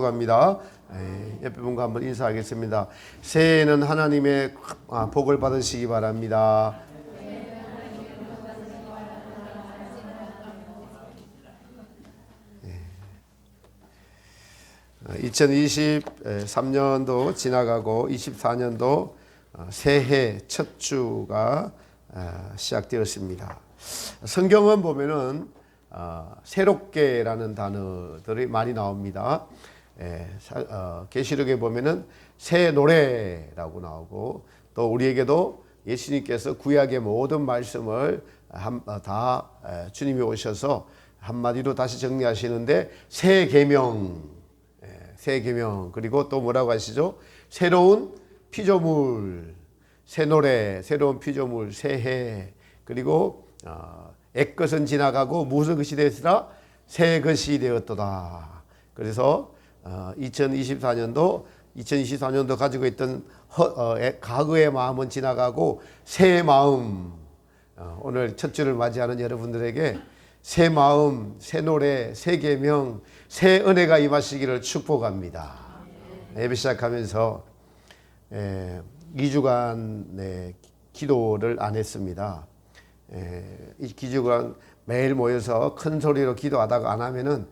갑니다. 옆에 분과 한번 인사하겠습니다. 새해에는 하나님의 복을 받으시기 바랍니다. 2023년도 지나가고 24년도 새해 첫 주가 시작되었습니다. 성경은 보면은 새롭게라는 단어들이 많이 나옵니다. 계시록에 보면은 새 노래라고 나오고, 또 우리에게도 예수님께서 구약의 모든 말씀을 다 주님이 오셔서 한마디로 다시 정리하시는데 새 계명, 그리고 또 뭐라고 하시죠? 새로운 피조물, 새 노래, 새로운 피조물, 새해, 그리고 옛것은 지나가고 무슨 것이 되었으라? 새 것이 되었도다. 그래서 2024년도 가지고 있던 과거의 마음은 지나가고 새 마음, 오늘 첫 주를 맞이하는 여러분들에게 새 마음, 새 노래, 새 계명, 새 은혜가 임하시기를 축복합니다. 예배 시작하면서 2주간 기도를 안 했습니다. 이 기주간 매일 모여서 큰 소리로 기도하다가 안 하면은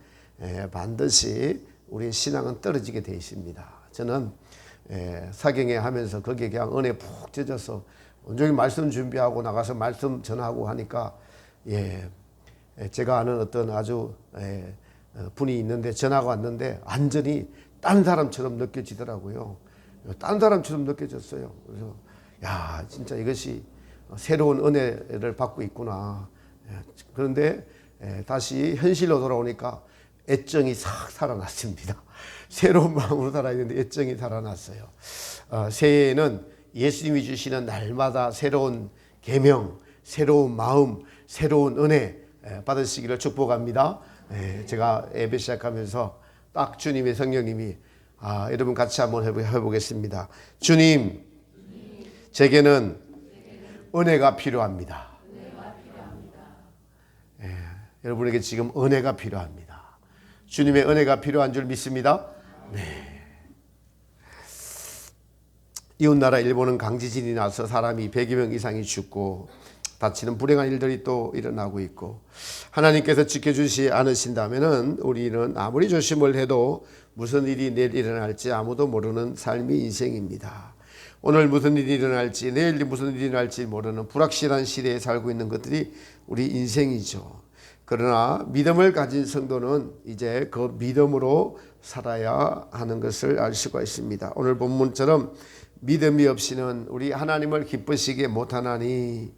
반드시 우리의 신앙은 떨어지게 되어 있습니다. 저는 사경에 하면서 거기에 그냥 은혜 푹 젖어서 온종일 말씀 준비하고 나가서 말씀 전하고 하니까 제가 아는 어떤 아주 분이 있는데 전화가 왔는데 완전히 딴 사람처럼 느껴지더라고요. 딴 사람처럼 느껴졌어요. 그래서 야, 진짜 이것이 새로운 은혜를 받고 있구나. 그런데 다시 현실로 돌아오니까 애정이 싹 살아났습니다. 새로운 마음으로 살아야 되는데 애정이 살아났어요. 새해에는 예수님이 주시는 날마다 새로운 계명, 새로운 마음, 새로운 은혜 받으시기를 축복합니다. 제가 예배 시작하면서 딱 주님의 성령님이 여러분 같이 한번 해보겠습니다. 주님, 제게는 은혜가 필요합니다. 여러분에게 지금 은혜가 필요합니다. 주님의 은혜가 필요한 줄 믿습니다. 이웃나라 일본은 강지진이 나서 사람이 100여 명 이상이 죽고 다치는 불행한 일들이 또 일어나고 있고, 하나님께서 지켜주시 않으신다면은 우리는 아무리 조심을 해도 무슨 일이 내일 일어날지 아무도 모르는 삶이 인생입니다. 오늘 무슨 일이 일어날지, 내일 무슨 일이 일어날지 모르는 불확실한 시대에 살고 있는 것들이 우리 인생이죠. 그러나 믿음을 가진 성도는 이제 그 믿음으로 살아야 하는 것을 알 수가 있습니다. 오늘 본문처럼 믿음이 없이는 우리 하나님을 기쁘시게 못하나니,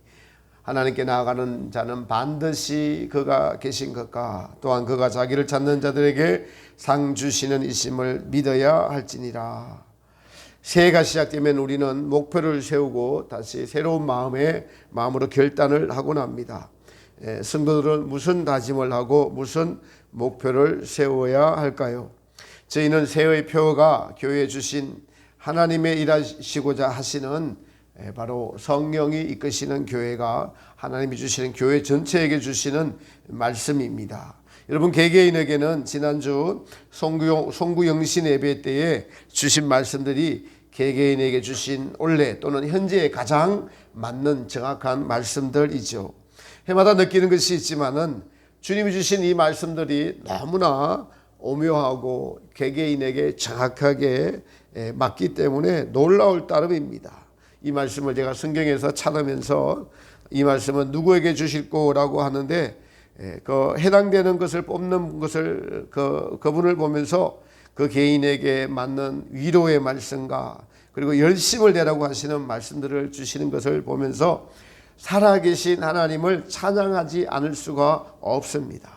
하나님께 나아가는 자는 반드시 그가 계신 것과 또한 그가 자기를 찾는 자들에게 상 주시는 이심을 믿어야 할지니라. 새해가 시작되면 우리는 목표를 세우고 다시 새로운 마음으로 결단을 하곤 합니다. 성도들은 무슨 다짐을 하고 무슨 목표를 세워야 할까요? 저희는 새해의 표가 교회에 주신 하나님의 일하시고자 하시는 바로 성령이 이끄시는 교회가 하나님이 주시는 교회 전체에게 주시는 말씀입니다. 여러분, 개개인에게는 지난주 송구영신 예배 때에 주신 말씀들이 개개인에게 주신 올해 또는 현재에 가장 맞는 정확한 말씀들이죠. 해마다 느끼는 것이 있지만은 주님이 주신 이 말씀들이 너무나 오묘하고 개개인에게 정확하게 맞기 때문에 놀라울 따름입니다. 이 말씀을 제가 성경에서 찾으면서 이 말씀은 누구에게 주실 거라고 하는데 그 해당되는 것을 뽑는 것을 그분을 보면서 그 개인에게 맞는 위로의 말씀과 그리고 열심을 내라고 하시는 말씀들을 주시는 것을 보면서 살아계신 하나님을 찬양하지 않을 수가 없습니다.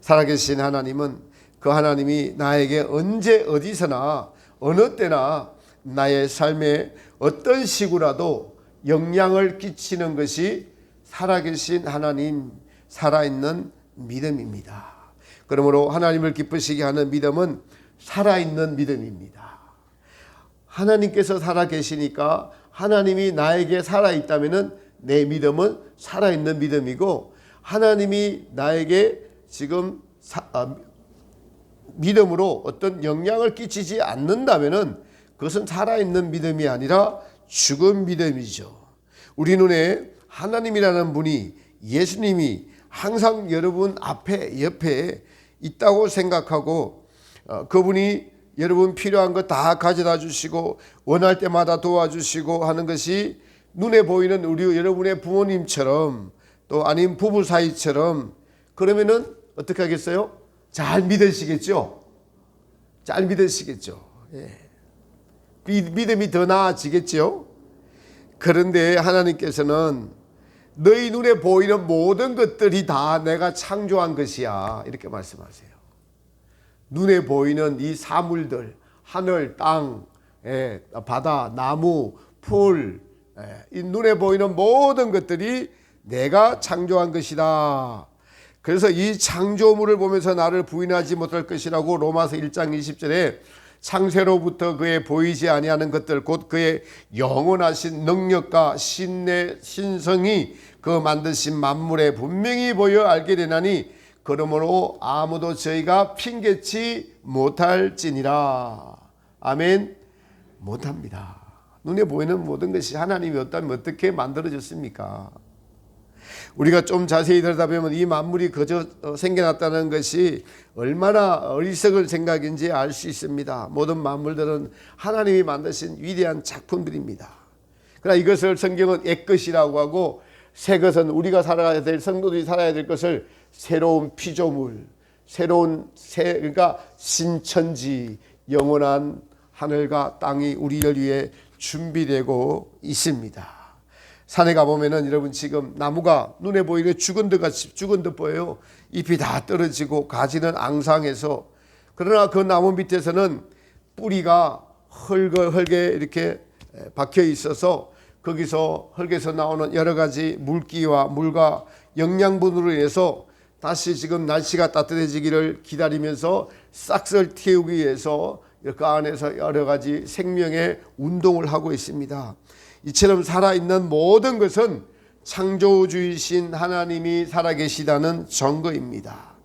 살아계신 하나님은 그 하나님이 나에게 언제 어디서나 어느 때나 나의 삶에 어떤 식으로라도 영향을 끼치는 것이 살아계신 하나님, 살아있는 믿음입니다. 그러므로 하나님을 기쁘시게 하는 믿음은 살아있는 믿음입니다. 하나님께서 살아계시니까 하나님이 나에게 살아있다면 내 믿음은 살아있는 믿음이고, 하나님이 나에게 지금 믿음으로 어떤 영향을 끼치지 않는다면은 그것은 살아있는 믿음이 아니라 죽은 믿음이죠. 우리 눈에 하나님이라는 분이, 예수님이 항상 여러분 앞에 옆에 있다고 생각하고 그분이 여러분 필요한 거 다 가져다 주시고 원할 때마다 도와주시고 하는 것이 눈에 보이는 우리 여러분의 부모님처럼 또 아닌 부부 사이처럼 그러면은 어떻게 하겠어요? 잘 믿으시겠죠? 잘 믿으시겠죠? 예. 믿음이 더 나아지겠죠? 그런데 하나님께서는 너희 눈에 보이는 모든 것들이 다 내가 창조한 것이야, 이렇게 말씀하세요. 눈에 보이는 이 사물들, 하늘, 땅, 바다, 나무, 풀, 이 눈에 보이는 모든 것들이 내가 창조한 것이다. 그래서 이 창조물을 보면서 나를 부인하지 못할 것이라고 로마서 1장 20절에 창세로부터 그의 보이지 아니하는 것들 곧 그의 영원하신 능력과 신성이 그 만드신 만물에 분명히 보여 알게 되나니 그러므로 아무도 저희가 핑계치 못할지니라. 아멘. 못합니다. 눈에 보이는 모든 것이 하나님이 없다면 어떻게 만들어졌습니까? 우리가 좀 자세히 들여다보면 이 만물이 그저 생겨났다는 것이 얼마나 어리석은 생각인지 알 수 있습니다. 모든 만물들은 하나님이 만드신 위대한 작품들입니다. 그러나 이것을 성경은 옛것이라고 하고 새 것은 우리가 살아야 될, 성도들이 살아야 될 것을 새로운 피조물, 그러니까 신천지, 영원한 하늘과 땅이 우리를 위해 준비되고 있습니다. 산에 가보면은 여러분 지금 나무가 눈에 보이는 죽은 듯 보여요. 잎이 다 떨어지고 가지는 앙상해서, 그러나 그 나무 밑에서는 뿌리가 헐게 이렇게 박혀 있어서 거기서 흙에서 나오는 여러 가지 물기와 물과 영양분으로 인해서 다시 지금 날씨가 따뜻해지기를 기다리면서 싹을 틔우기 위해서 그 안에서 여러 가지 생명의 운동을 하고 있습니다. 이처럼 살아있는 모든 것은 창조주이신 하나님이 살아계시다는 증거입니다.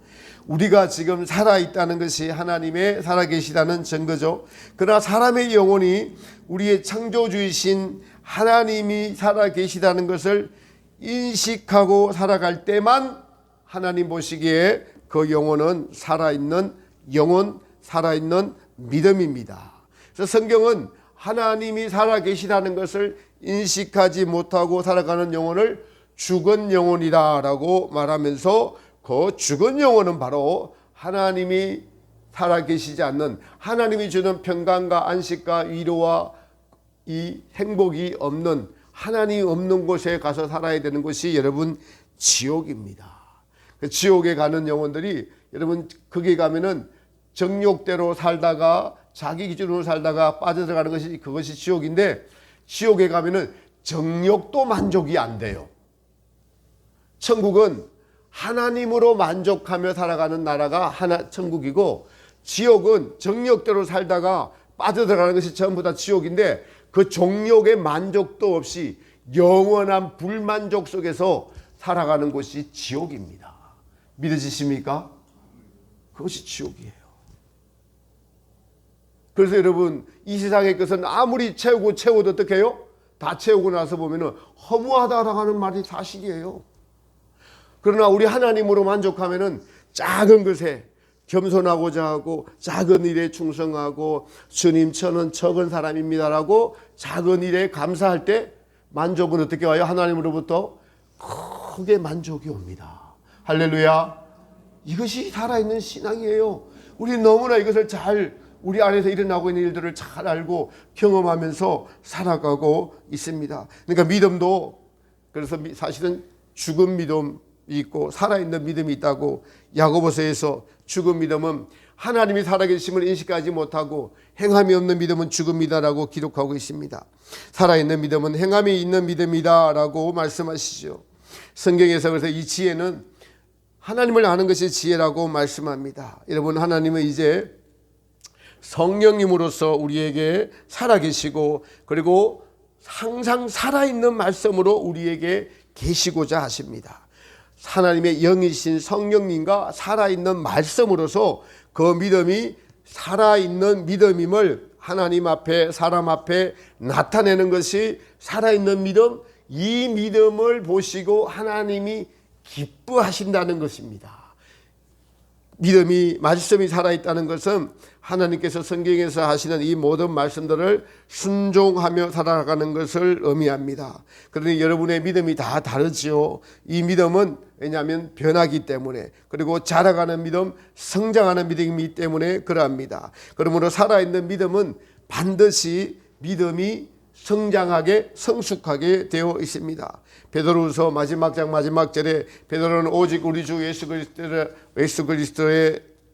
우리가 지금 살아있다는 것이 하나님의 살아계시다는 증거죠. 그러나 사람의 영혼이 우리의 창조주이신 하나님이 살아계시다는 것을 인식하고 살아갈 때만 하나님 보시기에 그 영혼은 살아있는 영혼, 살아있는 믿음입니다. 그래서 성경은 하나님이 살아계시다는 것을 인식하지 못하고 살아가는 영혼을 죽은 영혼이다라고 말하면서 그 죽은 영혼은 바로 하나님이 살아계시지 않는, 하나님이 주는 평강과 안식과 위로와 이 행복이 없는, 하나님이 없는 곳에 가서 살아야 되는 것이 여러분 지옥입니다. 지옥에 가는 영혼들이 여러분 거기 가면은 정욕대로 살다가 자기 기준으로 살다가 빠져들어가는 것이 그것이 지옥인데, 지옥에 가면은 정욕도 만족이 안 돼요. 천국은 하나님으로 만족하며 살아가는 나라가 천국이고, 지옥은 정욕대로 살다가 빠져들어가는 것이 전부 다 지옥인데, 그 정욕의 만족도 없이 영원한 불만족 속에서 살아가는 곳이 지옥입니다. 믿으십니까? 그것이 지옥이에요. 그래서 여러분 이 세상의 것은 아무리 채워도 어떻게 해요? 다 채우고 나서 보면은 허무하다라고 하는 말이 사실이에요. 그러나 우리 하나님으로 만족하면은 작은 것에 겸손하고자 하고 작은 일에 충성하고 주님 저는 적은 사람입니다라고 작은 일에 감사할 때 만족은 어떻게 와요? 하나님으로부터 크게 만족이 옵니다. 할렐루야. 이것이 살아있는 신앙이에요. 우리 너무나 이것을 우리 안에서 일어나고 있는 일들을 잘 알고 경험하면서 살아가고 있습니다. 그러니까 믿음도 그래서 사실은 죽은 믿음이 있고 살아있는 믿음이 있다고 야고보서에서 죽은 믿음은 하나님이 살아계심을 인식하지 못하고 행함이 없는 믿음은 죽음이다라고 기록하고 있습니다. 살아있는 믿음은 행함이 있는 믿음이다라고 말씀하시죠. 성경에서 그래서 이 지혜는 하나님을 아는 것이 지혜라고 말씀합니다. 여러분 하나님은 이제 성령님으로서 우리에게 살아계시고 그리고 항상 살아있는 말씀으로 우리에게 계시고자 하십니다. 하나님의 영이신 성령님과 살아있는 말씀으로서 그 믿음이 살아있는 믿음임을 하나님 앞에 사람 앞에 나타내는 것이 살아있는 믿음, 이 믿음을 보시고 하나님이 기뻐하신다는 것입니다. 믿음이 말씀이 살아있다는 것은 하나님께서 성경에서 하시는 이 모든 말씀들을 순종하며 살아가는 것을 의미합니다. 그러니 여러분의 믿음이 다 다르지요. 이 믿음은 왜냐하면 변하기 때문에, 그리고 자라가는 믿음, 성장하는 믿음이기 때문에 그러합니다. 그러므로 살아있는 믿음은 반드시 믿음이 성장하게 성숙하게 되어 있습니다. 베드로후서 마지막 장 마지막 절에 베드로는 오직 우리 주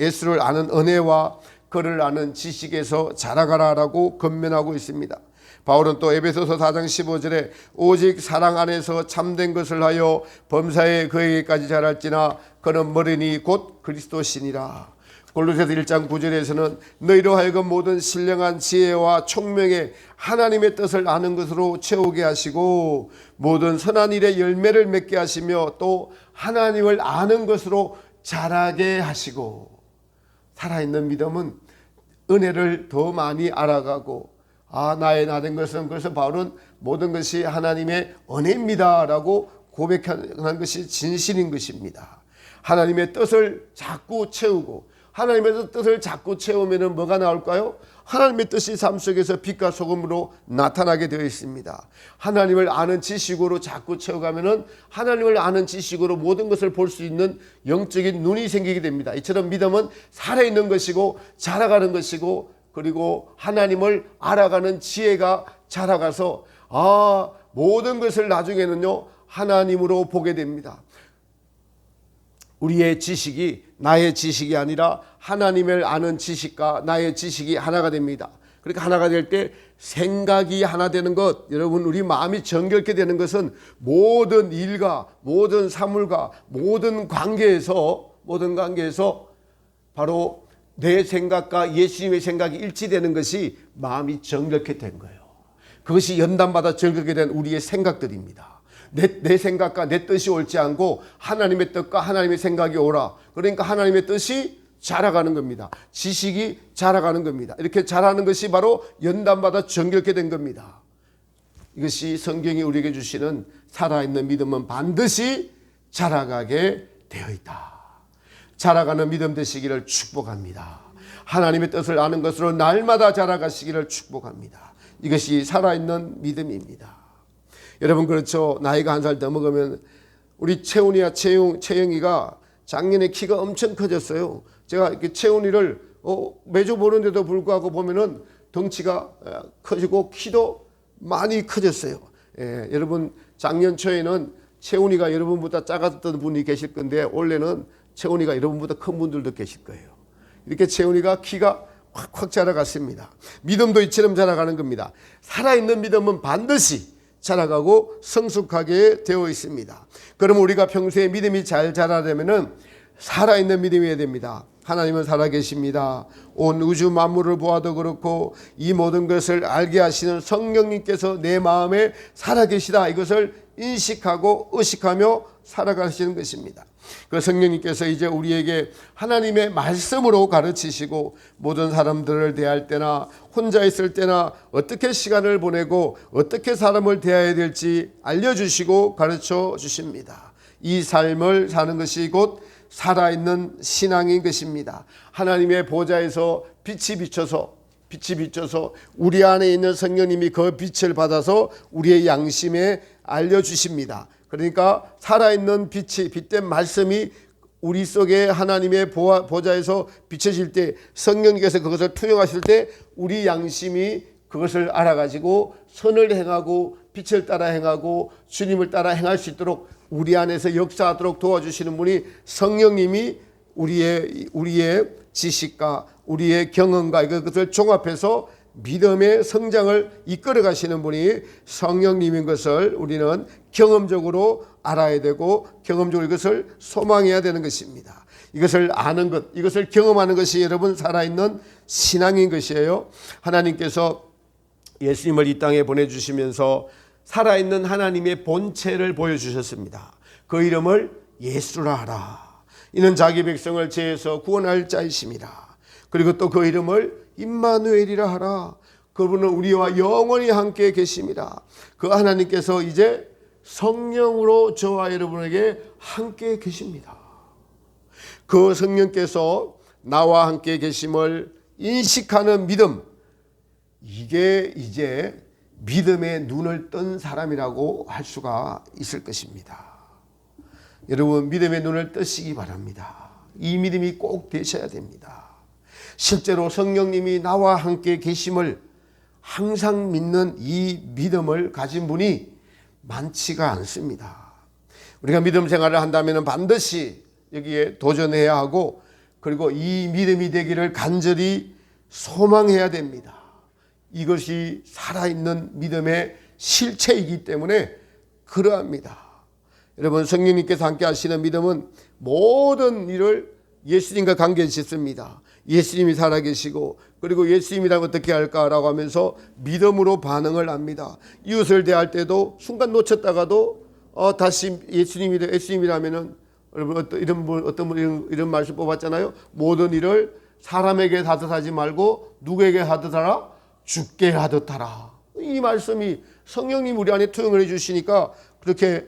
예수를 아는 은혜와 그를 아는 지식에서 자라가라라고 권면하고 있습니다. 바울은 또 에베소서 4장 15절에 오직 사랑 안에서 참된 것을 하여 범사에 그에게까지 자랄지나 그는 머리니 곧 그리스도시니라. 골로새서 1장 9절에서는 너희로 하여금 모든 신령한 지혜와 총명에 하나님의 뜻을 아는 것으로 채우게 하시고 모든 선한 일에 열매를 맺게 하시며 또 하나님을 아는 것으로 자라게 하시고. 살아있는 믿음은 은혜를 더 많이 알아가고 나의 나된 것은, 그래서 바울은 모든 것이 하나님의 은혜입니다 라고 고백하는 것이 진실인 것입니다. 하나님의 뜻을 자꾸 채우고, 하나님의 뜻을 자꾸 채우면 뭐가 나올까요? 하나님의 뜻이 삶 속에서 빛과 소금으로 나타나게 되어 있습니다. 하나님을 아는 지식으로 자꾸 채워가면 하나님을 아는 지식으로 모든 것을 볼 수 있는 영적인 눈이 생기게 됩니다. 이처럼 믿음은 살아있는 것이고 자라가는 것이고, 그리고 하나님을 알아가는 지혜가 자라가서 모든 것을 나중에는요 하나님으로 보게 됩니다. 우리의 지식이 나의 지식이 아니라 하나님을 아는 지식과 나의 지식이 하나가 됩니다. 그러니까 하나가 될 때 생각이 하나 되는 것, 여러분 우리 마음이 정결케 되는 것은 모든 일과 모든 사물과 모든 관계에서 바로 내 생각과 예수님의 생각이 일치되는 것이 마음이 정결케 된 거예요. 그것이 연단받아 정결케 된 우리의 생각들입니다. 내 생각과 내 뜻이 옳지 않고 하나님의 뜻과 하나님의 생각이 오라. 그러니까 하나님의 뜻이 자라가는 겁니다. 지식이 자라가는 겁니다. 이렇게 자라는 것이 바로 연단받아 정결케 된 겁니다. 이것이 성경이 우리에게 주시는 살아있는 믿음은 반드시 자라가게 되어 있다. 자라가는 믿음 되시기를 축복합니다. 하나님의 뜻을 아는 것으로 날마다 자라가시기를 축복합니다. 이것이 살아있는 믿음입니다. 여러분 그렇죠. 나이가 한 살 더 먹으면 우리 채훈이와 채영이가 작년에 키가 엄청 커졌어요. 제가 이렇게 채훈이를 매주 보는데도 불구하고 보면은 덩치가 커지고 키도 많이 커졌어요. 여러분 작년 초에는 채훈이가 여러분보다 작았던 분이 계실 건데 올해는 채훈이가 여러분보다 큰 분들도 계실 거예요. 이렇게 채훈이가 키가 확 자라갔습니다. 믿음도 이처럼 자라가는 겁니다. 살아있는 믿음은 반드시 자라가고 성숙하게 되어 있습니다. 그럼 우리가 평소에 믿음이 잘 자라려면 살아있는 믿음이어야 됩니다. 하나님은 살아계십니다. 온 우주 만물을 보아도 그렇고 이 모든 것을 알게 하시는 성령님께서 내 마음에 살아계시다, 이것을 인식하고 의식하며 살아가시는 것입니다. 그 성령님께서 이제 우리에게 하나님의 말씀으로 가르치시고 모든 사람들을 대할 때나 혼자 있을 때나 어떻게 시간을 보내고 어떻게 사람을 대해야 될지 알려주시고 가르쳐 주십니다. 이 삶을 사는 것이 곧 살아있는 신앙인 것입니다. 하나님의 보좌에서 빛이 비쳐서 우리 안에 있는 성령님이 그 빛을 받아서 우리의 양심에 알려주십니다. 그러니까 살아있는 빛이, 빛된 말씀이 우리 속에 하나님의 보좌에서 비춰질 때, 성령님께서 그것을 투영하실 때 우리 양심이 그것을 알아가지고 선을 행하고 빛을 따라 행하고 주님을 따라 행할 수 있도록 우리 안에서 역사하도록 도와주시는 분이 성령님이 우리의 지식과 우리의 경험과 이것을 종합해서 믿음의 성장을 이끌어 가시는 분이 성령님인 것을 우리는 경험적으로 알아야 되고 경험적으로 이것을 소망해야 되는 것입니다. 이것을 아는 것, 이것을 경험하는 것이 여러분 살아있는 신앙인 것이에요. 하나님께서 예수님을 이 땅에 보내주시면서 살아있는 하나님의 본체를 보여주셨습니다. 그 이름을 예수라 하라. 이는 자기 백성을 죄에서 구원할 자이십니다. 그리고 또 그 이름을 임마누엘이라 하라. 그분은 우리와 영원히 함께 계십니다. 그 하나님께서 이제 성령으로 저와 여러분에게 함께 계십니다. 그 성령께서 나와 함께 계심을 인식하는 믿음, 이게 이제 믿음의 눈을 뜬 사람이라고 할 수가 있을 것입니다. 여러분, 믿음의 눈을 뜨시기 바랍니다. 이 믿음이 꼭 되셔야 됩니다. 실제로 성령님이 나와 함께 계심을 항상 믿는 이 믿음을 가진 분이 많지가 않습니다. 우리가 믿음 생활을 한다면 반드시 여기에 도전해야 하고, 그리고 이 믿음이 되기를 간절히 소망해야 됩니다. 이것이 살아있는 믿음의 실체이기 때문에 그러합니다. 여러분, 성령님께서 함께 하시는 믿음은 모든 일을 예수님과 관계 짓습니다. 예수님이 살아계시고, 그리고 예수님이라면 어떻게 할까라고 하면서 믿음으로 반응을 합니다. 이웃을 대할 때도 순간 놓쳤다가도 다시 예수님이라면은, 여러분 어떤 분 이런 말씀 뽑았잖아요. 모든 일을 사람에게 하듯 하지 말고 누구에게 하듯 하라? 주께 하듯 하라. 이 말씀이 성령님 우리 안에 투영을 해주시니까 그렇게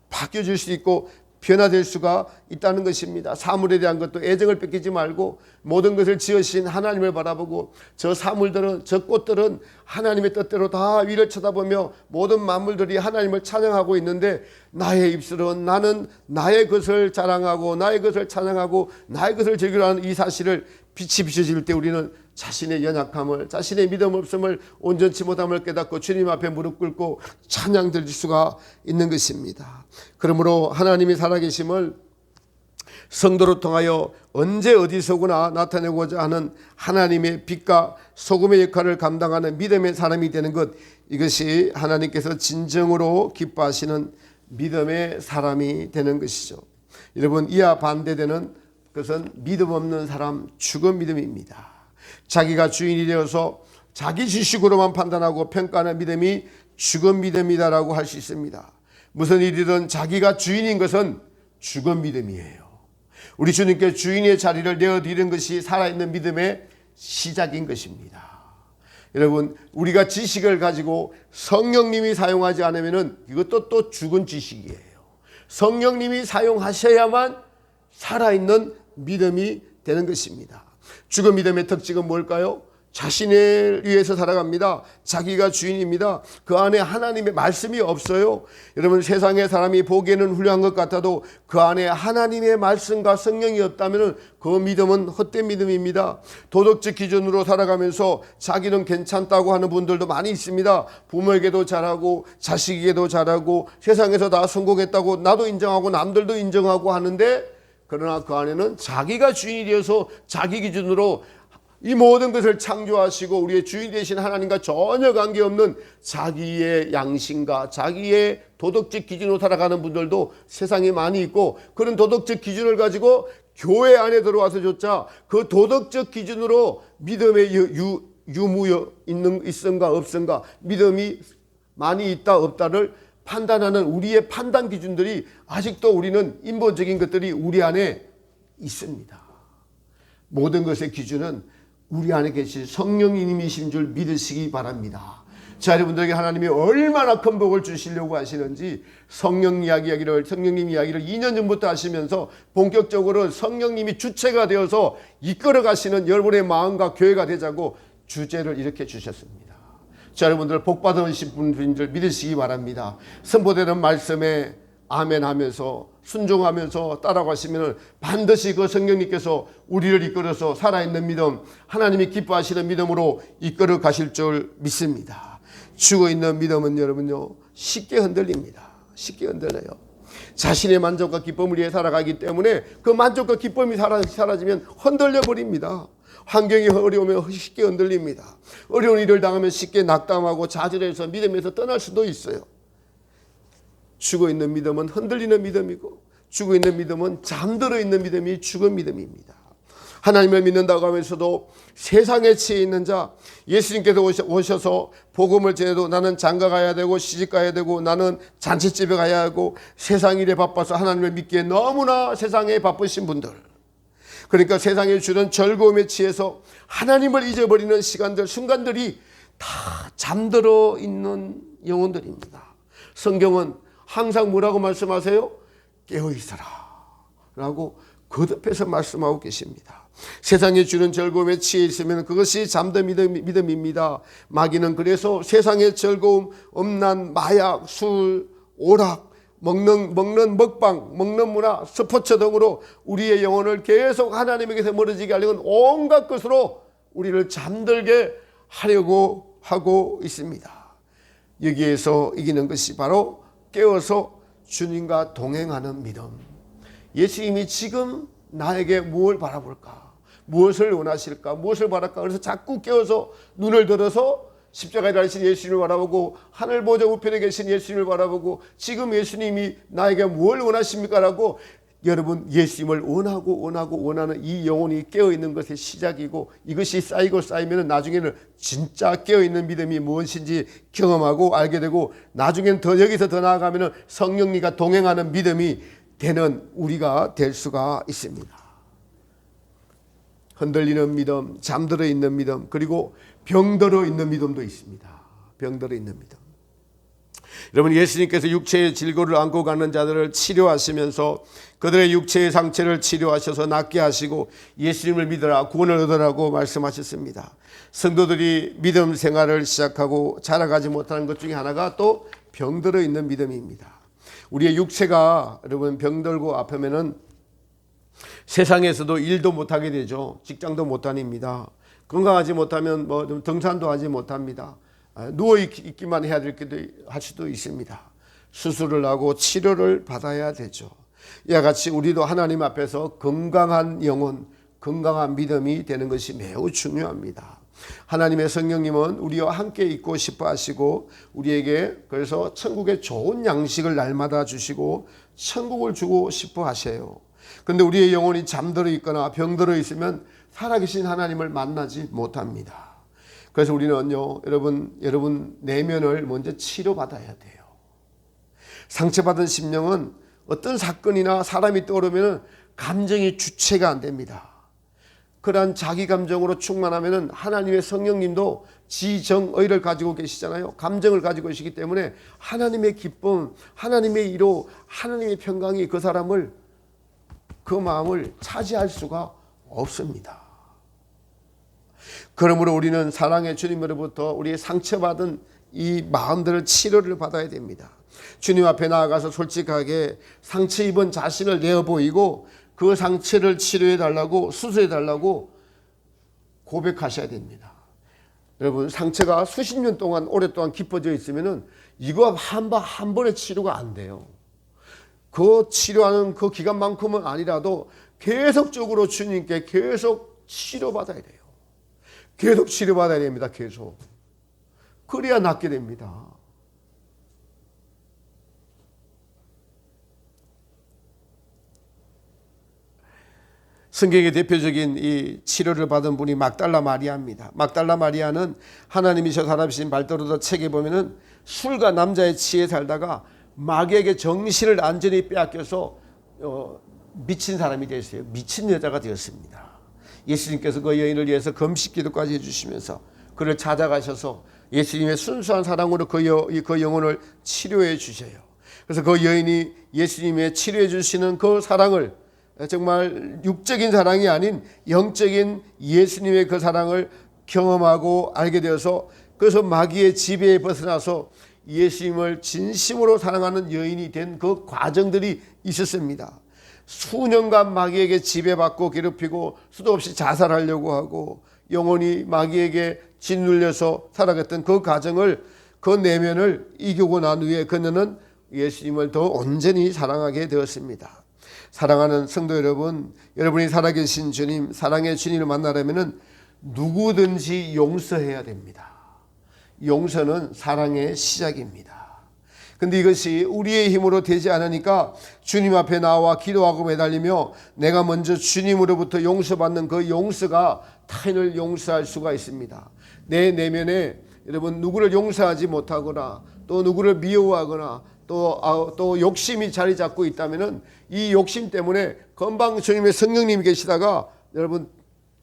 바뀌어질 수 있고 변화될 수가 있다는 것입니다. 사물에 대한 것도 애정을 뺏기지 말고 모든 것을 지으신 하나님을 바라보고, 저 사물들은, 저 꽃들은 하나님의 뜻대로 다 위를 쳐다보며 모든 만물들이 하나님을 찬양하고 있는데, 나의 입술은 나는 나의 것을 자랑하고 나의 것을 찬양하고 나의 것을 즐기려 하는 이 사실을 빛이 비춰질 때 우리는 자신의 연약함을, 자신의 믿음 없음을, 온전치 못함을 깨닫고 주님 앞에 무릎 꿇고 찬양 드릴 수가 있는 것입니다. 그러므로 하나님이 살아계심을 성도로 통하여 언제 어디서구나 나타내고자 하는 하나님의 빛과 소금의 역할을 감당하는 믿음의 사람이 되는 것, 이것이 하나님께서 진정으로 기뻐하시는 믿음의 사람이 되는 것이죠. 여러분, 이와 반대되는 것은 믿음 없는 사람, 죽은 믿음입니다. 자기가 주인이 되어서 자기 지식으로만 판단하고 평가하는 믿음이 죽은 믿음이다라고 할 수 있습니다. 무슨 일이든 자기가 주인인 것은 죽은 믿음이에요. 우리 주님께 주인의 자리를 내어드리는 것이 살아있는 믿음의 시작인 것입니다. 여러분, 우리가 지식을 가지고 성령님이 사용하지 않으면 이것도 또 죽은 지식이에요. 성령님이 사용하셔야만 살아있는 믿음이 되는 것입니다. 죽은 믿음의 특징은 뭘까요? 자신을 위해서 살아갑니다. 자기가 주인입니다. 그 안에 하나님의 말씀이 없어요. 여러분, 세상의 사람이 보기에는 훌륭한 것 같아도 그 안에 하나님의 말씀과 성령이 없다면 그 믿음은 헛된 믿음입니다. 도덕적 기준으로 살아가면서 자기는 괜찮다고 하는 분들도 많이 있습니다. 부모에게도 잘하고 자식에게도 잘하고 세상에서 다 성공했다고 나도 인정하고 남들도 인정하고 하는데, 그러나 그 안에는 자기가 주인이 되어서 자기 기준으로 이 모든 것을 창조하시고 우리의 주인 되신 하나님과 전혀 관계없는 자기의 양심과 자기의 도덕적 기준으로 살아가는 분들도 세상에 많이 있고, 그런 도덕적 기준을 가지고 교회 안에 들어와서조차 그 도덕적 기준으로 믿음의 유무 있음과 없음과 믿음이 많이 있다 없다를 판단하는 우리의 판단 기준들이 아직도 우리는 인본적인 것들이 우리 안에 있습니다. 모든 것의 기준은 우리 안에 계신 성령님이신 줄 믿으시기 바랍니다. 자, 여러분들에게 하나님이 얼마나 큰 복을 주시려고 하시는지 성령님 이야기를 2년 전부터 하시면서 본격적으로 성령님이 주체가 되어서 이끌어 가시는 여러분의 마음과 교회가 되자고 주제를 이렇게 주셨습니다. 자, 여러분들 복 받으신 분들 믿으시기 바랍니다. 선포되는 말씀에 아멘 하면서 순종하면서 따라가시면 반드시 그 성령님께서 우리를 이끌어서 살아있는 믿음, 하나님이 기뻐하시는 믿음으로 이끌어 가실 줄 믿습니다. 죽어있는 믿음은 여러분요, 쉽게 흔들립니다. 쉽게 흔들려요. 자신의 만족과 기쁨을 위해 살아가기 때문에 그 만족과 기쁨이 사라지면 흔들려 버립니다. 환경이 어려우면 쉽게 흔들립니다. 어려운 일을 당하면 쉽게 낙담하고 좌절해서 믿음에서 떠날 수도 있어요. 죽어있는 믿음은 흔들리는 믿음이고, 죽어있는 믿음은 잠들어 있는 믿음이 죽은 믿음입니다. 하나님을 믿는다고 하면서도 세상에 치여 있는 자, 예수님께서 오셔서 복음을 전해도 나는 장가 가야 되고 시집 가야 되고 나는 잔치집에 가야 하고 세상 일에 바빠서 하나님을 믿기에 너무나 세상에 바쁘신 분들, 그러니까 세상에 주는 즐거움에 취해서 하나님을 잊어버리는 시간들, 순간들이 다 잠들어 있는 영혼들입니다. 성경은 항상 뭐라고 말씀하세요? 깨어 있어라 라고 거듭해서 말씀하고 계십니다. 세상에 주는 즐거움에 취해 있으면 그것이 잠든 믿음입니다. 마귀는 그래서 세상의 즐거움, 음란, 마약, 술, 오락, 먹는 먹방, 먹는 문화, 스포츠 등으로 우리의 영혼을 계속 하나님에게서 멀어지게 하려는 온갖 것으로 우리를 잠들게 하려고 하고 있습니다. 여기에서 이기는 것이 바로 깨어서 주님과 동행하는 믿음. 예수님이 지금 나에게 무엇을 바라볼까? 무엇을 원하실까? 무엇을 바랄까? 그래서 자꾸 깨어서 눈을 들어서 십자가에 달리신 예수님을 바라보고 하늘 보좌 우편에 계신 예수님을 바라보고 지금 예수님이 나에게 뭘 원하십니까? 라고 여러분 예수님을 원하는 이 영혼이 깨어있는 것의 시작이고 이것이 쌓이고 쌓이면 나중에는 진짜 깨어있는 믿음이 무엇인지 경험하고 알게 되고 나중에는 여기서 더 나아가면 성령님과 동행하는 믿음이 되는 우리가 될 수가 있습니다. 흔들리는 믿음, 잠들어 있는 믿음, 그리고 병들어 있는 믿음도 있습니다. 병들어 있는 믿음. 여러분 예수님께서 육체의 질고를 안고 가는 자들을 치료하시면서 그들의 육체의 상처를 치료하셔서 낫게 하시고 예수님을 믿어라 구원을 얻으라고 말씀하셨습니다. 성도들이 믿음 생활을 시작하고 자라가지 못하는 것 중에 하나가 또 병들어 있는 믿음입니다. 우리의 육체가 여러분 병들고 아프면은 세상에서도 일도 못하게 되죠. 직장도 못 다닙니다. 건강하지 못하면 뭐 등산도 하지 못합니다. 누워 있기만 해야 할 수도 있습니다. 수술을 하고 치료를 받아야 되죠. 이와 같이 우리도 하나님 앞에서 건강한 영혼, 건강한 믿음이 되는 것이 매우 중요합니다. 하나님의 성령님은 우리와 함께 있고 싶어 하시고 우리에게 그래서 천국의 좋은 양식을 날마다 주시고 천국을 주고 싶어 하셔요. 그런데 우리의 영혼이 잠들어 있거나 병들어 있으면 살아계신 하나님을 만나지 못합니다. 그래서 우리는요, 여러분 내면을 먼저 치료받아야 돼요. 상처받은 심령은 어떤 사건이나 사람이 떠오르면 감정이 주체가 안 됩니다. 그러한 자기 감정으로 충만하면 하나님의 성령님도 지정의를 가지고 계시잖아요. 감정을 가지고 계시기 때문에 하나님의 기쁨, 하나님의 위로, 하나님의 평강이 그 사람을 그 마음을 차지할 수가 없습니다. 그러므로 우리는 사랑의 주님으로부터 우리의 상처받은 이 마음들을 치료를 받아야 됩니다. 주님 앞에 나아가서 솔직하게 상처 입은 자신을 내어 보이고 그 상처를 치료해 달라고 수술해 달라고 고백하셔야 됩니다. 여러분 상처가 수십 년 동안 오랫동안 깊어져 있으면은 이거 한 번에 치료가 안 돼요. 그 치료하는 그 기간만큼은 아니라도 계속적으로 주님께 계속 치료받아야 돼요. 계속 치료받아야 됩니다. 계속. 그래야 낫게 됩니다. 성경의 대표적인 이 치료를 받은 분이 막달라 마리아입니다. 막달라 마리아는 하나님이셔 살아계신 발도르도 책에 보면은 술과 남자에 취해 살다가 마귀에게 정신을 완전히 빼앗겨서 미친 사람이 되었어요. 미친 여자가 되었습니다. 예수님께서 그 여인을 위해서 금식 기도까지 해주시면서 그를 찾아가셔서 예수님의 순수한 사랑으로 그 영혼을 치료해 주셔요. 그래서 그 여인이 예수님의 치료해 주시는 그 사랑을 정말 육적인 사랑이 아닌 영적인 예수님의 그 사랑을 경험하고 알게 되어서 그래서 마귀의 지배에 벗어나서 예수님을 진심으로 사랑하는 여인이 된 그 과정들이 있었습니다. 수년간 마귀에게 지배받고 괴롭히고 수도 없이 자살하려고 하고 영혼이 마귀에게 짓눌려서 살아갔던 그 과정을 그 내면을 이기고 난 후에 그녀는 예수님을 더 온전히 사랑하게 되었습니다. 사랑하는 성도 여러분, 여러분이 살아계신 주님, 사랑의 주님을 만나려면 누구든지 용서해야 됩니다. 용서는 사랑의 시작입니다. 근데 이것이 우리의 힘으로 되지 않으니까 주님 앞에 나와 기도하고 매달리며 내가 먼저 주님으로부터 용서받는 그 용서가 타인을 용서할 수가 있습니다. 내 내면에 여러분 누구를 용서하지 못하거나 또 누구를 미워하거나 또 욕심이 자리 잡고 있다면은 이 욕심 때문에 금방 주님의 성령님이 계시다가 여러분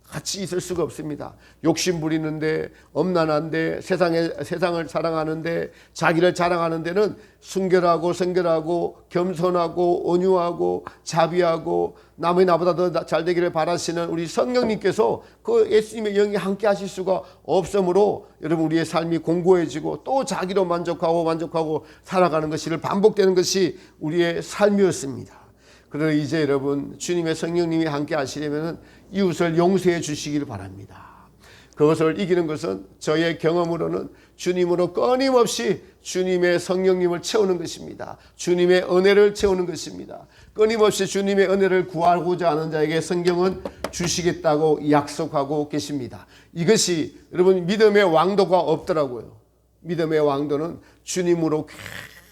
같이 있을 수가 없습니다. 욕심 부리는데, 엄난한데, 세상을 사랑하는데, 자기를 자랑하는 데는 순결하고 성결하고 겸손하고 온유하고 자비하고 남의 나보다 더 잘 되기를 바라시는 우리 성령님께서 그 예수님의 영이 함께 하실 수가 없으므로 여러분 우리의 삶이 공고해지고 또 자기로 만족하고 살아가는 것이 반복되는 것이 우리의 삶이었습니다. 그러나 이제 여러분 주님의 성령님이 함께 하시려면 이웃을 용서해 주시길 바랍니다. 그것을 이기는 것은 저의 경험으로는 주님으로 끊임없이 주님의 성령님을 채우는 것입니다. 주님의 은혜를 채우는 것입니다. 끊임없이 주님의 은혜를 구하고자 하는 자에게 성경은 주시겠다고 약속하고 계십니다. 이것이 여러분 믿음의 왕도가 없더라고요. 믿음의 왕도는 주님으로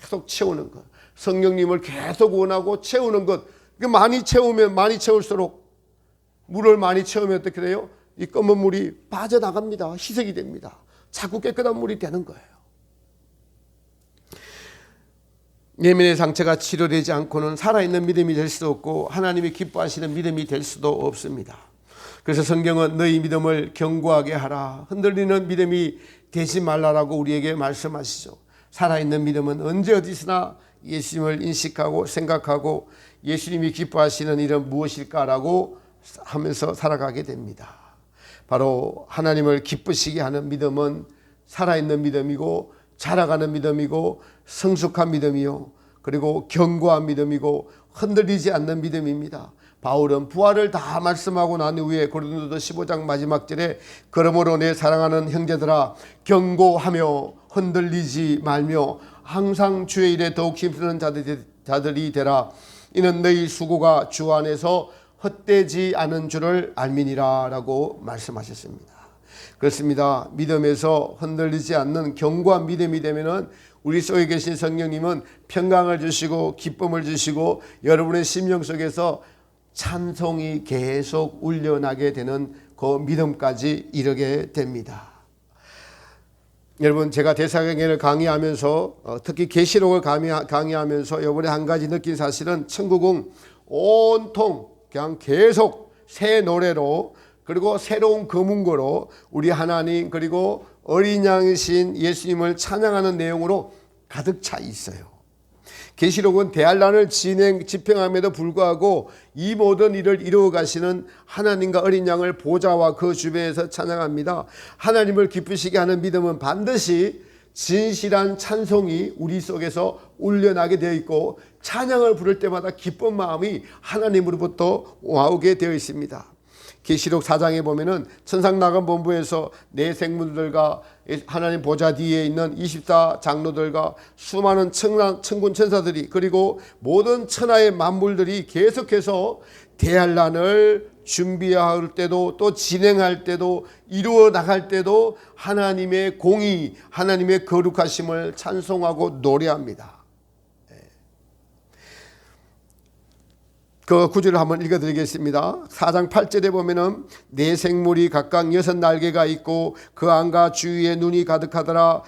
계속 채우는 것, 성령님을 계속 원하고 채우는 것. 많이 채우면 많이 채울수록, 물을 많이 채우면 어떻게 돼요? 이 검은 물이 빠져나갑니다. 희석이 됩니다. 자꾸 깨끗한 물이 되는 거예요. 예민의 상처가 치료되지 않고는 살아있는 믿음이 될 수도 없고 하나님이 기뻐하시는 믿음이 될 수도 없습니다. 그래서 성경은 너희 믿음을 견고하게 하라, 흔들리는 믿음이 되지 말라라고 우리에게 말씀하시죠. 살아있는 믿음은 언제 어디서나 예수님을 인식하고 생각하고 예수님이 기뻐하시는 일은 무엇일까라고 하면서 살아가게 됩니다. 바로 하나님을 기쁘시게 하는 믿음은 살아있는 믿음이고 자라가는 믿음이고 성숙한 믿음이요, 그리고 견고한 믿음이고 흔들리지 않는 믿음입니다. 바울은 부활을 다 말씀하고 난 후에 고린도서 15장 마지막 절에 그러므로 내 사랑하는 형제들아 견고하며 흔들리지 말며 항상 주의 일에 더욱 힘쓰는 자들이 되라. 이는 너희 수고가 주 안에서 헛되지 않은 줄을 알미니라 라고 말씀하셨습니다. 그렇습니다. 믿음에서 흔들리지 않는 견고한 믿음이 되면은 우리 속에 계신 성령님은 평강을 주시고 기쁨을 주시고 여러분의 심령 속에서 찬송이 계속 울려나게 되는 그 믿음까지 이르게 됩니다. 여러분 제가 대사경을 강의하면서 특히 계시록을 강의하면서 이번에 한 가지 느낀 사실은 천국은 온통 그냥 계속 새 노래로 그리고 새로운 금은고로 우리 하나님 그리고 어린 양이신 예수님을 찬양하는 내용으로 가득 차 있어요. 계시록은 대환란을 집행함에도 불구하고 이 모든 일을 이루어 가시는 하나님과 어린 양을 보좌와 그 주변에서 찬양합니다. 하나님을 기쁘시게 하는 믿음은 반드시 진실한 찬송이 우리 속에서 울려나게 되어 있고 찬양을 부를 때마다 기쁜 마음이 하나님으로부터 나오게 되어 있습니다. 계시록 4장에 보면은 천상 나간 본부에서 네 생물들과 하나님 보좌 뒤에 있는 24 장로들과 수많은 천군 천사들이 그리고 모든 천하의 만물들이 계속해서 대환란을 준비할 때도 또 진행할 때도 이루어 나갈 때도 하나님의 공의, 하나님의 거룩하심을 찬송하고 노래합니다. 그 구절을 한번 읽어드리겠습니다. 4장 8절에 보면은 네 생물이 각각 6날개가 있고 그 안과 주위에 눈이 가득하더라.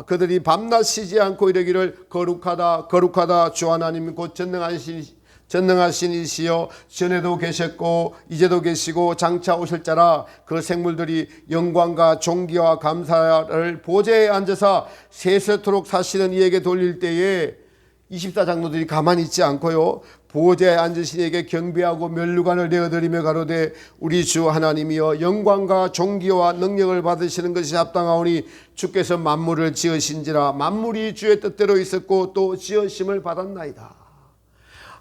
그들이 밤낮 쉬지 않고 이르기를 거룩하다 거룩하다 주 하나님 곧 전능하신 이시여 전에도 계셨고 이제도 계시고 장차 오실 자라. 그 생물들이 영광과 존귀와 감사를 보좌에 앉아서 세세토록 사시는 이에게 돌릴 때에 24 장로들이 가만히 있지 않고요, 보좌에 앉으신 이에게 경배하고 면류관을 내어드리며 가로되 우리 주 하나님이여 영광과 존귀와 능력을 받으시는 것이 합당하오니 주께서 만물을 지으신지라. 만물이 주의 뜻대로 있었고 또 지으심을 받았나이다.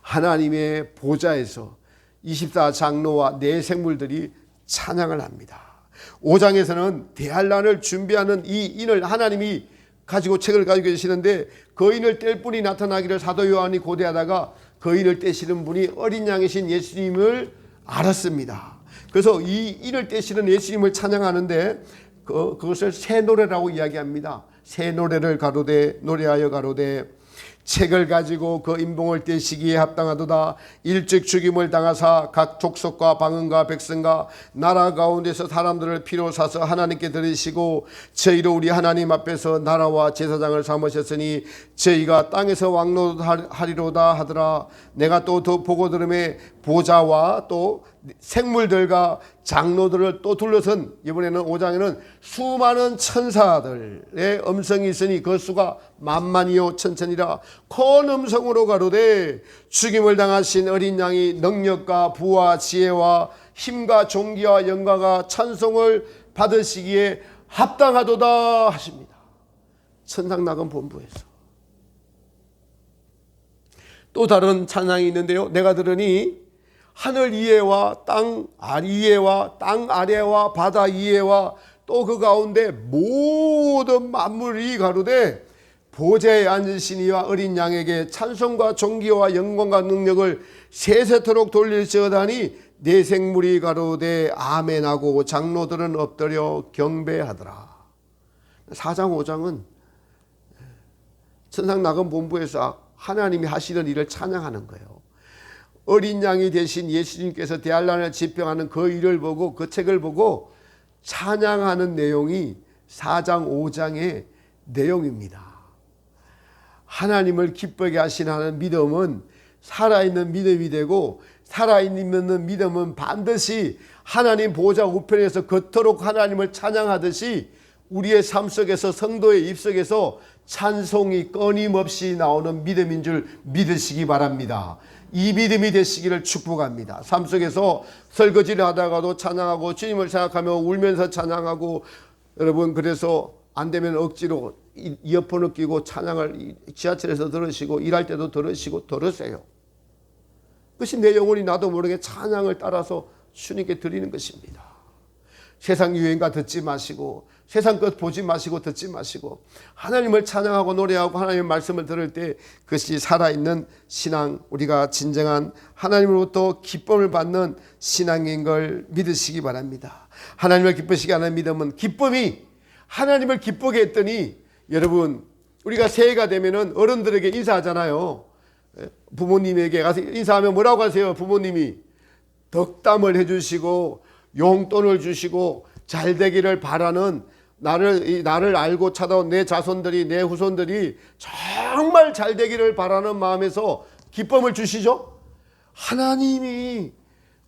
하나님의 보좌에서 24 장로와 네 생물들이 찬양을 합니다. 5장에서는 대환란을 준비하는 이 인을 하나님이 가지고 책을 가지고 계시는데 그 인을 뗄 분이 나타나기를 사도 요한이 고대하다가 그 인을 떼시는 분이 어린 양이신 예수님을 알았습니다. 그래서 이 인을 떼시는 예수님을 찬양하는데 그것을 새 노래라고 이야기합니다. 새 노래를 가로되 노래하여 가로되 책을 가지고 그 인봉을 떼시기에 합당하도다. 일찍 죽임을 당하사 각 족속과 방언과 백성과 나라 가운데서 사람들을 피로 사서 하나님께 드리시고 저희로 우리 하나님 앞에서 나라와 제사장을 삼으셨으니 저희가 땅에서 왕노하리로다 하더라. 내가 또 보고 들음에 보좌와 또 생물들과 장로들을 또 둘러선 이번에는 5장에는 수많은 천사들의 음성이 있으니 그 수가 만만이요 천천이라 큰 음성으로 가로되 죽임을 당하신 어린 양이 능력과 부와 지혜와 힘과 존귀와 영광과 찬송을 받으시기에 합당하도다 하십니다. 천상낙원 본부에서 또 다른 찬양이 있는데요. 내가 들으니 하늘 위에와 땅 위에와 땅 아래와 바다 위에와 또 그 가운데 모든 만물이 가로되 보좌에 앉으신 이와 어린 양에게 찬송과 존귀와 영광과 능력을 세세토록 돌릴지어다니 내 생물이 가로되 아멘하고 장로들은 엎드려 경배하더라. 4장 5장은 천상낙원 본부에서 하나님이 하시는 일을 찬양하는 거예요. 어린 양이 되신 예수님께서 대환란을 집행하는 그 일을 보고 그 책을 보고 찬양하는 내용이 4장 5장의 내용입니다. 하나님을 기쁘게 하시는 믿음은 살아있는 믿음이 되고 살아있는 믿음은 반드시 하나님 보좌 우편에서 그토록 하나님을 찬양하듯이 우리의 삶 속에서 성도의 입속에서 찬송이 끊임없이 나오는 믿음인 줄 믿으시기 바랍니다. 이 믿음이 되시기를 축복합니다. 삶 속에서 설거지를 하다가도 찬양하고 주님을 생각하며 울면서 찬양하고 여러분 그래서 안 되면 억지로 이어폰을 끼고 찬양을 지하철에서 들으시고 일할 때도 들으시고 들으세요. 그것이 내 영혼이 나도 모르게 찬양을 따라서 주님께 드리는 것입니다. 세상 유행가 듣지 마시고 세상 것 보지 마시고 듣지 마시고 하나님을 찬양하고 노래하고 하나님의 말씀을 들을 때 그것이 살아있는 신앙, 우리가 진정한 하나님으로부터 기쁨을 받는 신앙인 걸 믿으시기 바랍니다. 하나님을 기쁘시게 하는 믿음은 기쁨이 하나님을 기쁘게 했더니 여러분 우리가 새해가 되면은 어른들에게 인사하잖아요. 부모님에게 가서 인사하면 뭐라고 하세요? 부모님이 덕담을 해주시고 용돈을 주시고 잘 되기를 바라는 나를 알고 찾아온 내 자손들이 내 후손들이 정말 잘 되기를 바라는 마음에서 기쁨을 주시죠. 하나님이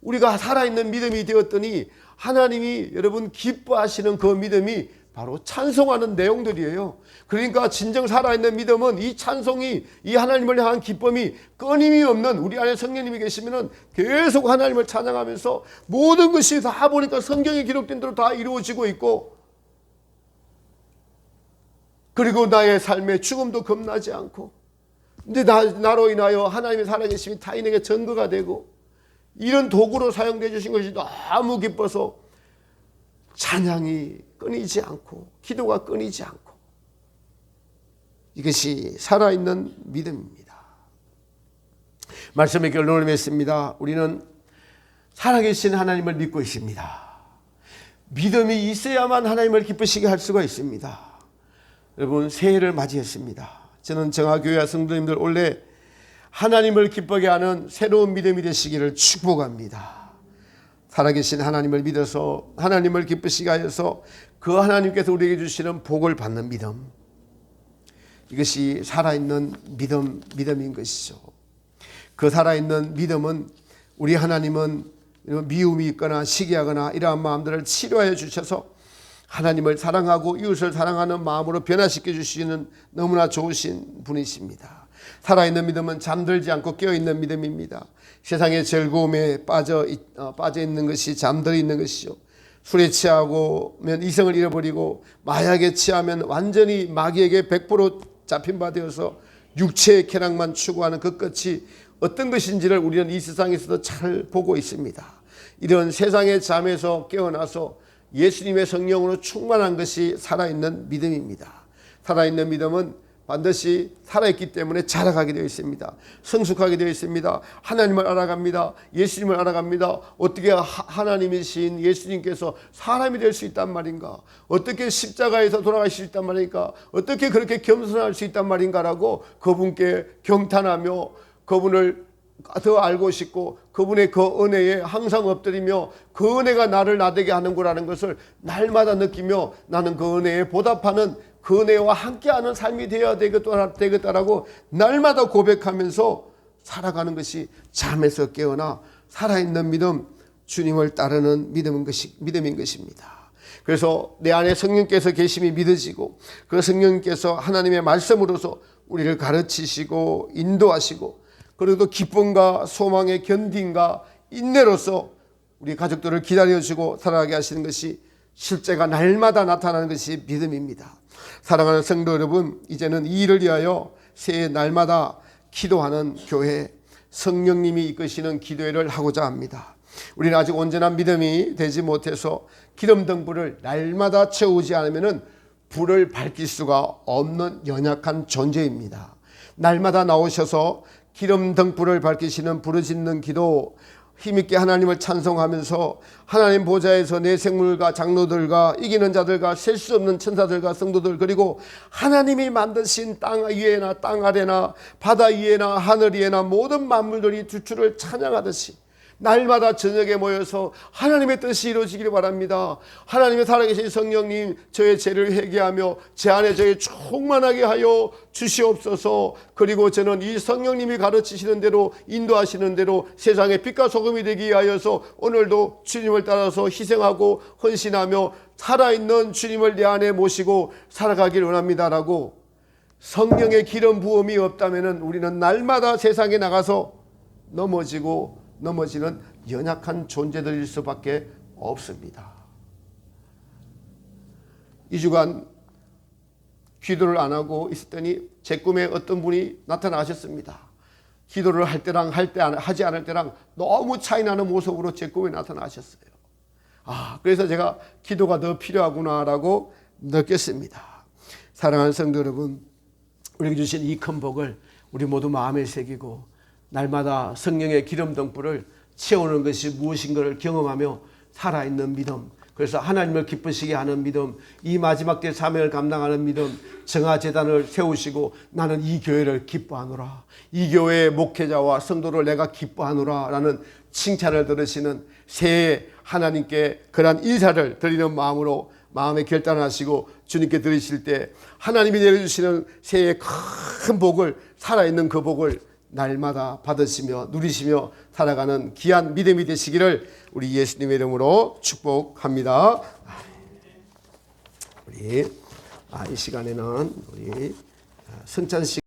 우리가 살아있는 믿음이 되었더니 하나님이 여러분 기뻐하시는 그 믿음이 바로 찬송하는 내용들이에요. 그러니까 진정 살아있는 믿음은 이 찬송이 이 하나님을 향한 기쁨이 끊임이 없는 우리 안에 성령님이 계시면 계속 하나님을 찬양하면서 모든 것이 다 보니까 성경에 기록된 대로 다 이루어지고 있고 그리고 나의 삶에 죽음도 겁나지 않고 근데 나로 인하여 하나님의 살아계심이 타인에게 증거가 되고 이런 도구로 사용되어 주신 것이 너무 기뻐서 찬양이 끊이지 않고 기도가 끊이지 않고 이것이 살아있는 믿음입니다. 말씀의 결론을 맺습니다. 우리는 살아계신 하나님을 믿고 있습니다. 믿음이 있어야만 하나님을 기쁘시게 할 수가 있습니다. 여러분 새해를 맞이했습니다. 저는 정화교회 성도님들 올해 하나님을 기쁘게 하는 새로운 믿음이 되시기를 축복합니다. 살아계신 하나님을 믿어서 하나님을 기쁘시게 하여서 그 하나님께서 우리에게 주시는 복을 받는 믿음, 이것이 살아있는 믿음인 것이죠. 그 살아있는 믿음은 우리 하나님은 미움이 있거나 시기하거나 이러한 마음들을 치료하여 주셔서 하나님을 사랑하고 이웃을 사랑하는 마음으로 변화시켜 주시는 너무나 좋으신 분이십니다. 살아있는 믿음은 잠들지 않고 깨어있는 믿음입니다. 세상의 즐거움에 빠져 있는 것이 잠들어 있는 것이죠. 술에 취하면 이성을 잃어버리고 마약에 취하면 완전히 마귀에게 100% 잡힌 바 되어서 육체의 쾌락만 추구하는 그 끝이 어떤 것인지를 우리는 이 세상에서도 잘 보고 있습니다. 이런 세상의 잠에서 깨어나서 예수님의 성령으로 충만한 것이 살아있는 믿음입니다. 살아있는 믿음은 반드시 살아있기 때문에 자라가게 되어 있습니다. 성숙하게 되어 있습니다. 하나님을 알아갑니다. 예수님을 알아갑니다. 어떻게 하나님이신 예수님께서 사람이 될 수 있단 말인가? 어떻게 십자가에서 돌아가실 수 있단 말인가? 어떻게 그렇게 겸손할 수 있단 말인가라고 그분께 경탄하며 그분을 더 알고 싶고 그분의 그 은혜에 항상 엎드리며 그 은혜가 나를 나되게 하는 거라는 것을 날마다 느끼며 나는 그 은혜에 보답하는 그 은혜와 함께하는 삶이 되어야 되겠다라고 날마다 고백하면서 살아가는 것이 잠에서 깨어나 살아있는 믿음, 주님을 따르는 믿음인 것입니다. 그래서 내 안에 성령께서 계심이 믿어지고 그 성령께서 하나님의 말씀으로서 우리를 가르치시고 인도하시고 그래도 기쁨과 소망의 견딘과 인내로서 우리 가족들을 기다려주고 살아가게 하시는 것이 실제가 날마다 나타나는 것이 믿음입니다. 사랑하는 성도 여러분, 이제는 이 일을 위하여 새해 날마다 기도하는 교회, 성령님이 이끄시는 기도회를 하고자 합니다. 우리는 아직 온전한 믿음이 되지 못해서 기름 등불을 날마다 채우지 않으면 불을 밝힐 수가 없는 연약한 존재입니다. 날마다 나오셔서 기름 등불을 밝히시는 부르짖는 기도, 힘있게 하나님을 찬송하면서 하나님 보좌에서 내 생물과 장로들과 이기는 자들과 셀 수 없는 천사들과 성도들, 그리고 하나님이 만드신 땅 위에나 땅 아래나 바다 위에나 하늘 위에나 모든 만물들이 주를 찬양하듯이 날마다 저녁에 모여서 하나님의 뜻이 이루어지기를 바랍니다. 하나님의 살아계신 성령님, 저의 죄를 회개하며 제 안에 저의 충만하게 하여 주시옵소서. 그리고 저는 이 성령님이 가르치시는 대로 인도하시는 대로 세상의 빛과 소금이 되기 위하여서 오늘도 주님을 따라서 희생하고 헌신하며 살아있는 주님을 내 안에 모시고 살아가기를 원합니다라고 성령의 기름 부음이 없다면 우리는 날마다 세상에 나가서 넘어지는 연약한 존재들일 수밖에 없습니다. 2주간 기도를 안 하고 있었더니 제 꿈에 어떤 분이 나타나셨습니다. 기도를 할 때랑 하지 않을 때랑 너무 차이 나는 모습으로 제 꿈에 나타나셨어요. 그래서 제가 기도가 더 필요하구나라고 느꼈습니다. 사랑하는 성도 여러분, 우리에게 주신 이 큰 복을 우리 모두 마음에 새기고 날마다 성령의 기름 등불을 채우는 것이 무엇인가를 경험하며 살아있는 믿음, 그래서 하나님을 기쁘시게 하는 믿음, 이 마지막 때 사명을 감당하는 믿음, 정화재단을 세우시고 나는 이 교회를 기뻐하노라, 이 교회의 목회자와 성도를 내가 기뻐하노라 라는 칭찬을 들으시는 새해 하나님께 그러한 인사를 드리는 마음으로 마음에 결단하시고 주님께 드리실 때 하나님이 내려주시는 새해의 큰 복을, 살아있는 그 복을 날마다 받으시며 누리시며 살아가는 귀한 믿음이 되시기를 우리 예수님의 이름으로 축복합니다. 우리 이 시간에는 우리 성찬식